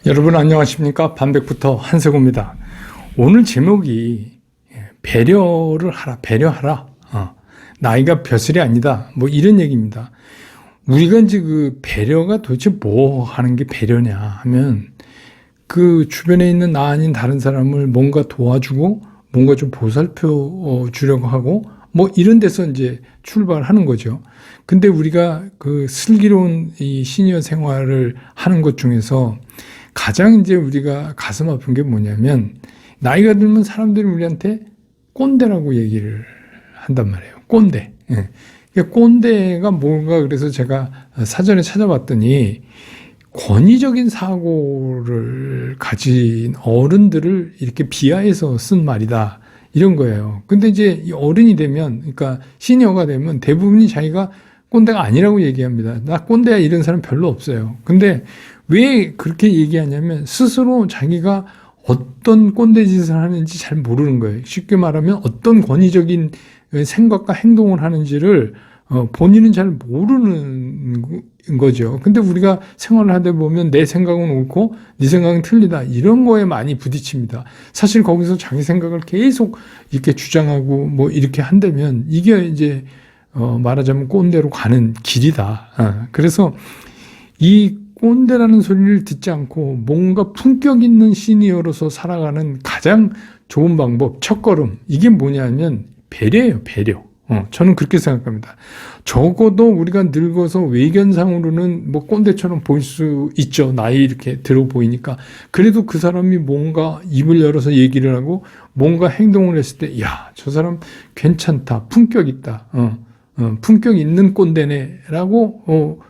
여러분 안녕하십니까? 반백부터 한세고입니다. 오늘 제목이 배려를 하라, 배려하라. 나이가 벼슬이 아니다. 뭐 이런 얘기입니다. 우리가 이제 그 배려가 도대체 뭐 하는 게 배려냐 하면 그 주변에 있는 나 아닌 다른 사람을 뭔가 도와주고 뭔가 좀 보살펴 주려고 하고 뭐 이런 데서 이제 출발하는 거죠. 근데 우리가 그 슬기로운 이 시니어 생활을 하는 것 중에서 가장 이제 우리가 가슴 아픈 게 뭐냐면 나이가 들면 사람들이 우리한테 꼰대라고 얘기를 한단 말이에요. 꼰대. 예. 꼰대가 뭔가 그래서 제가 사전에 찾아봤더니 권위적인 사고를 가진 어른들을 이렇게 비하해서 쓴 말이다. 이런 거예요. 근데 이제 어른이 되면, 그러니까 시니어가 되면 대부분이 자기가 꼰대가 아니라고 얘기합니다. 나 꼰대야 이런 사람 별로 없어요. 근데 왜 그렇게 얘기하냐면 스스로 자기가 어떤 꼰대 짓을 하는지 잘 모르는 거예요. 쉽게 말하면 어떤 권위적인 생각과 행동을 하는지를 본인은 잘 모르는 거죠. 근데 우리가 생활을 하다 보면 내 생각은 옳고 네 생각은 틀리다. 이런 거에 많이 부딪힙니다. 사실 거기서 자기 생각을 계속 이렇게 주장하고 뭐 이렇게 한다면 이게 이제 말하자면 꼰대로 가는 길이다. 그래서 이 꼰대라는 소리를 듣지 않고 뭔가 품격 있는 시니어로서 살아가는 가장 좋은 방법, 첫걸음. 이게 뭐냐면 배려예요, 배려. 저는 그렇게 생각합니다. 적어도 우리가 늙어서 외견상으로는 뭐 꼰대처럼 보일 수 있죠. 나이 이렇게 들어 보이니까. 그래도 그 사람이 뭔가 입을 열어서 얘기를 하고 뭔가 행동을 했을 때, 야, 저 사람 괜찮다. 품격 있다. 품격 있는 꼰대네라고,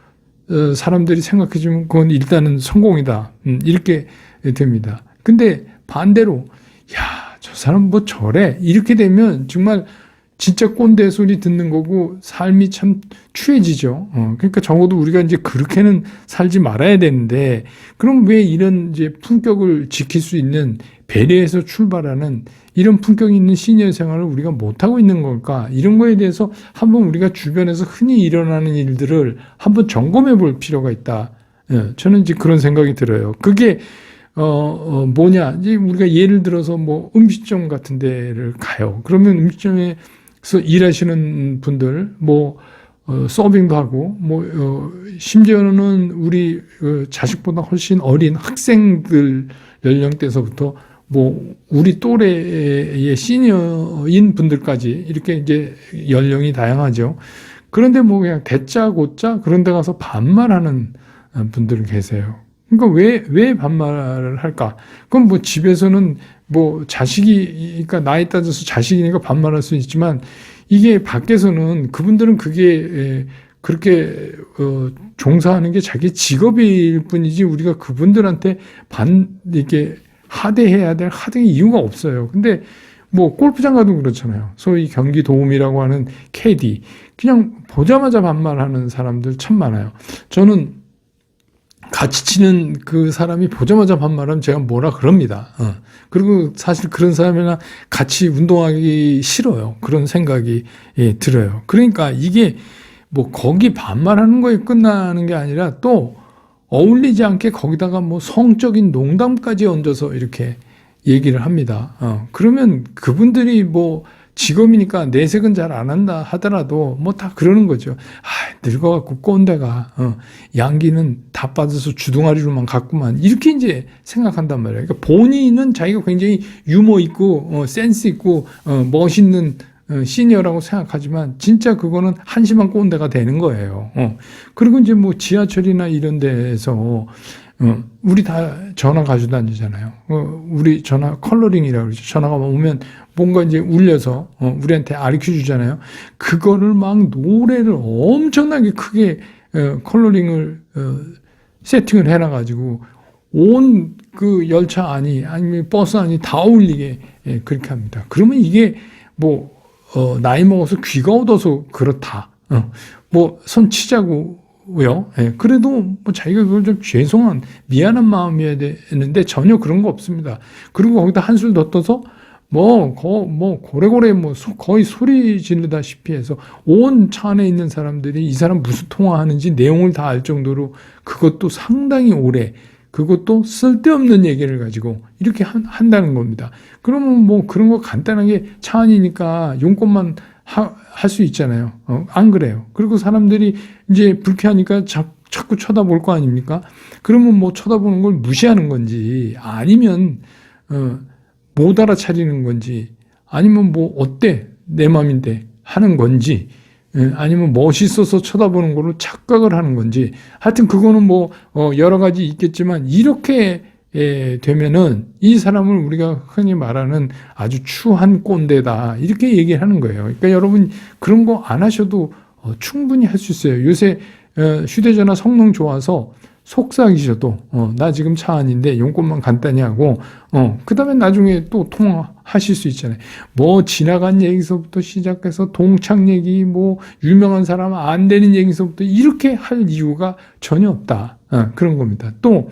사람들이 생각해주면 그건 일단은 성공이다. 이렇게 됩니다. 근데 반대로, 야, 저 사람 뭐 저래? 이렇게 되면 정말 진짜 꼰대 소리 듣는 거고 삶이 참 추해지죠. 그러니까 적어도 우리가 이제 그렇게는 살지 말아야 되는데 그럼 왜 이런 이제 품격을 지킬 수 있는 배려에서 출발하는 이런 품격 있는 시니어 생활을 우리가 못하고 있는 걸까? 이런 거에 대해서 한번 우리가 주변에서 흔히 일어나는 일들을 한번 점검해 볼 필요가 있다. 저는 이제 그런 생각이 들어요. 그게 뭐냐? 이제 우리가 예를 들어서 뭐 음식점 같은 데를 가요. 그러면 음식점에서 일하시는 분들, 뭐, 서빙도 하고, 뭐, 심지어는 우리 자식보다 훨씬 어린 학생들 연령대에서부터 뭐, 우리 또래의 시니어인 분들까지 이렇게 이제 연령이 다양하죠. 그런데 뭐 그냥 대짜고짜 그런 데 가서 반말하는 분들 계세요. 그러니까 왜 반말을 할까? 그럼 뭐 집에서는 뭐 그러니까 나이 따져서 자식이니까 반말할 수 있지만 이게 밖에서는 그분들은 그게 그렇게 종사하는 게 자기 직업일 뿐이지 우리가 그분들한테 이렇게 하대해야 될 하대의 이유가 없어요. 근데 뭐 골프장 가도 그렇잖아요. 소위 경기 도우미라고 하는 캐디. 그냥 보자마자 반말하는 사람들 참 많아요. 저는 같이 치는 그 사람이 보자마자 반말하면 제가 뭐라 그럽니다. 그리고 사실 그런 사람이랑 같이 운동하기 싫어요. 그런 생각이 들어요. 그러니까 이게 뭐 거기 반말하는 거에 끝나는 게 아니라 또 어울리지 않게 거기다가 뭐 성적인 농담까지 얹어서 이렇게 얘기를 합니다. 그러면 그분들이 뭐 직업이니까 내색은 잘 안 한다 하더라도 뭐 다 그러는 거죠. 늙어갖고 꼰대가 양기는 다 빠져서 주둥아리로만 갔구만 이렇게 이제 생각한단 말이에요. 그러니까 본인은 자기가 굉장히 유머 있고 센스 있고 멋있는 시니어라고 생각하지만 진짜 그거는 한심한 꼰대가 되는 거예요. 그리고 이제 뭐 지하철이나 이런 데에서 우리 다 전화 가지고 다니잖아요. 우리 전화 컬러링이라고 그러죠. 전화가 오면 뭔가 이제 울려서 우리한테 가르쳐 주잖아요. 그거를 막 노래를 엄청나게 크게 컬러링을 세팅을 해놔가지고 온 그 열차 안이 아니면 버스 안이 다 울리게 그렇게 합니다. 그러면 이게 뭐 나이 먹어서 귀가 얻어서 그렇다. 뭐 손 치자고요. 그래도 뭐 자기가 그걸 좀 죄송한 미안한 마음이어야 되는데 전혀 그런 거 없습니다. 그리고 거기다 한술 더 떠서 고래고래 거의 소리 지르다시피 해서 온 차 안에 있는 사람들이 이 사람 무슨 통화하는지 내용을 다 알 정도로 그것도 상당히 오래 그것도 쓸데없는 얘기를 가지고 이렇게 한다는 겁니다. 그러면 뭐 그런 거 간단하게 차 안이니까 용건만 할 수 있잖아요. 안 그래요. 그리고 사람들이 이제 불쾌하니까 자꾸 쳐다볼 거 아닙니까? 그러면 뭐 쳐다보는 걸 무시하는 건지, 아니면 못 알아차리는 건지, 아니면 뭐 어때 내 맘인데 하는 건지, 아니면 멋있어서 쳐다보는 걸로 착각을 하는 건지, 하여튼 그거는 뭐 여러 가지 있겠지만, 이렇게 되면은 이 사람을 우리가 흔히 말하는 아주 추한 꼰대다, 이렇게 얘기를 하는 거예요. 그러니까 여러분 그런 거 안 하셔도 충분히 할 수 있어요. 요새 휴대전화 성능 좋아서 속삭이셔도 나 지금 차 안인데 용건만 간단히 하고 그 다음에 나중에 또 통화하실 수 있잖아요. 뭐 지나간 얘기서부터 시작해서 동창 얘기, 뭐 유명한 사람 안 되는 얘기서부터 이렇게 할 이유가 전혀 없다. 그런 겁니다. 또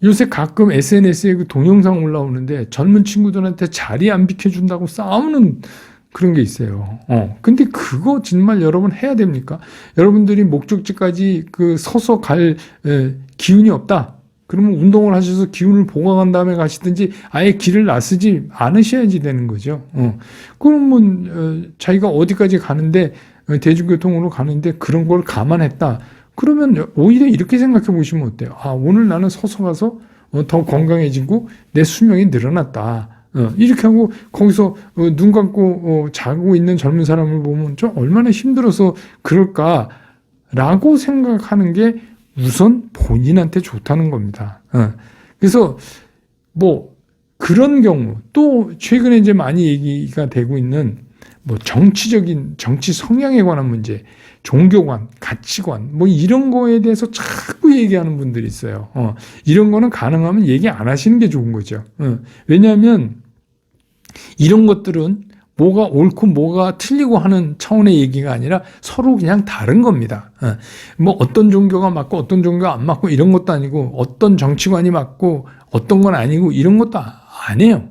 요새 가끔 SNS에 그 동영상 올라오는데 젊은 친구들한테 자리 안 비켜준다고 싸우는 그런 게 있어요. 근데 그거 정말 여러분 해야 됩니까? 여러분들이 목적지까지 그 서서 갈 기운이 없다. 그러면 운동을 하셔서 기운을 보강한 다음에 가시든지 아예 길을 나서지 않으셔야지 되는 거죠. 그러면 자기가 어디까지 가는데 대중교통으로 가는데 그런 걸 감안했다. 그러면 오히려 이렇게 생각해 보시면 어때요? 아, 오늘 나는 서서 가서 더 건강해지고 내 수명이 늘어났다. 이렇게 하고 거기서 눈 감고 자고 있는 젊은 사람을 보면 좀 얼마나 힘들어서 그럴까라고 생각하는 게 우선 본인한테 좋다는 겁니다. 그래서 뭐 그런 경우, 또 최근에 이제 많이 얘기가 되고 있는 뭐 정치 성향에 관한 문제, 종교관, 가치관, 뭐 이런 거에 대해서 자꾸 얘기하는 분들이 있어요. 이런 거는 가능하면 얘기 안 하시는 게 좋은 거죠. 왜냐하면 이런 것들은 뭐가 옳고 뭐가 틀리고 하는 차원의 얘기가 아니라 서로 그냥 다른 겁니다. 뭐 어떤 종교가 맞고 어떤 종교가 안 맞고 이런 것도 아니고, 어떤 정치관이 맞고 어떤 건 아니고 이런 것도 아니에요.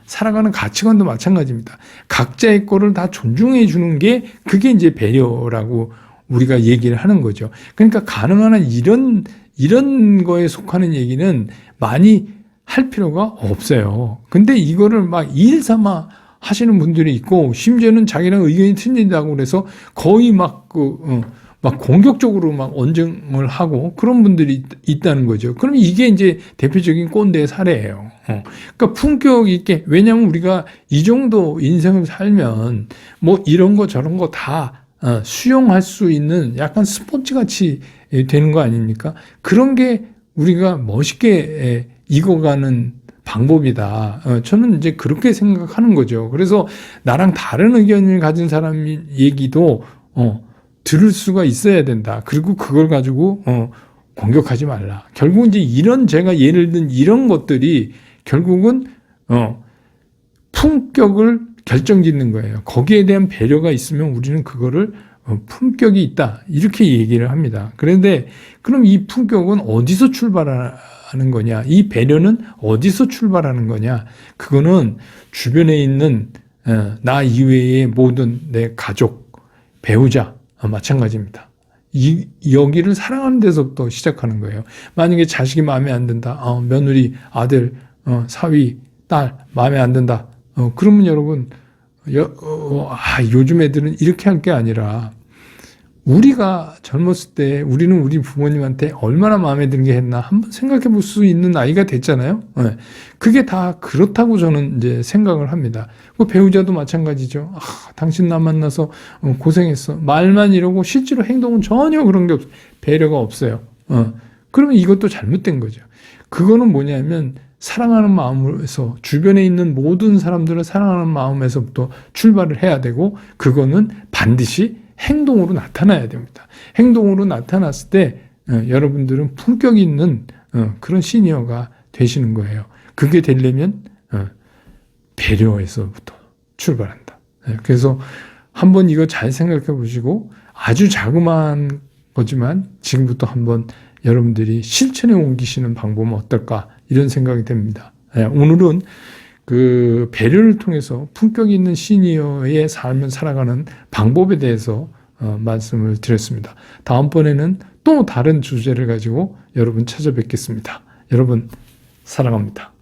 살아가는 가치관도 마찬가지입니다. 각자의 거를 다 존중해 주는 게 그게 이제 배려라고 우리가 얘기를 하는 거죠. 그러니까 가능한 한 이런 거에 속하는 얘기는 많이 할 필요가 없어요. 근데 이거를 막 일 삼아 하시는 분들이 있고, 심지어는 자기랑 의견이 틀린다고 그래서 거의 막 공격적으로 막 언쟁을 하고 그런 분들이 있다는 거죠. 그럼 이게 이제 대표적인 꼰대의 사례예요. 그러니까 품격 있게, 왜냐하면 우리가 이 정도 인생을 살면 뭐 이런 거 저런 거 다 수용할 수 있는 약간 스포츠 같이 되는 거 아닙니까? 그런 게 우리가 멋있게 익어가는 방법이다. 저는 이제 그렇게 생각하는 거죠. 그래서 나랑 다른 의견을 가진 사람 얘기도 들을 수가 있어야 된다. 그리고 그걸 가지고 공격하지 말라. 결국 이제 제가 예를 든 이런 것들이 결국은 품격을 결정짓는 거예요. 거기에 대한 배려가 있으면 우리는 그거를 품격이 있다, 이렇게 얘기를 합니다. 그런데 그럼 이 품격은 어디서 출발하는 거냐? 이 배려는 어디서 출발하는 거냐? 그거는 주변에 있는 나 이외의 모든 내 가족, 배우자 마찬가지입니다. 여기를 사랑하는 데서부터 시작하는 거예요. 만약에 자식이 마음에 안 든다, 며느리, 아들, 사위, 딸 마음에 안 든다. 그러면 여러분, 요즘 애들은 이렇게 할 게 아니라, 우리가 젊었을 때 우리는 우리 부모님한테 얼마나 마음에 드는 게 했나 한번 생각해 볼 수 있는 나이가 됐잖아요. 그게 다 그렇다고 저는 이제 생각을 합니다. 그 배우자도 마찬가지죠. 당신 나 만나서 고생했어. 말만 이러고 실제로 행동은 전혀 그런 게 없어요. 배려가 없어요. 그러면 이것도 잘못된 거죠. 그거는 뭐냐면 사랑하는 마음에서, 주변에 있는 모든 사람들을 사랑하는 마음에서부터 출발을 해야 되고, 그거는 반드시 행동으로 나타나야 됩니다. 행동으로 나타났을 때 여러분들은 품격 있는 그런 시니어가 되시는 거예요. 그게 되려면 배려에서부터 출발한다. 그래서 한번 이거 잘 생각해 보시고, 아주 자그마한 거지만 지금부터 한번 여러분들이 실천에 옮기시는 방법은 어떨까, 이런 생각이 됩니다. 오늘은 그 배려를 통해서 품격 있는 시니어의 삶을 살아가는 방법에 대해서 말씀을 드렸습니다. 다음번에는 또 다른 주제를 가지고 여러분 찾아뵙겠습니다. 여러분 사랑합니다.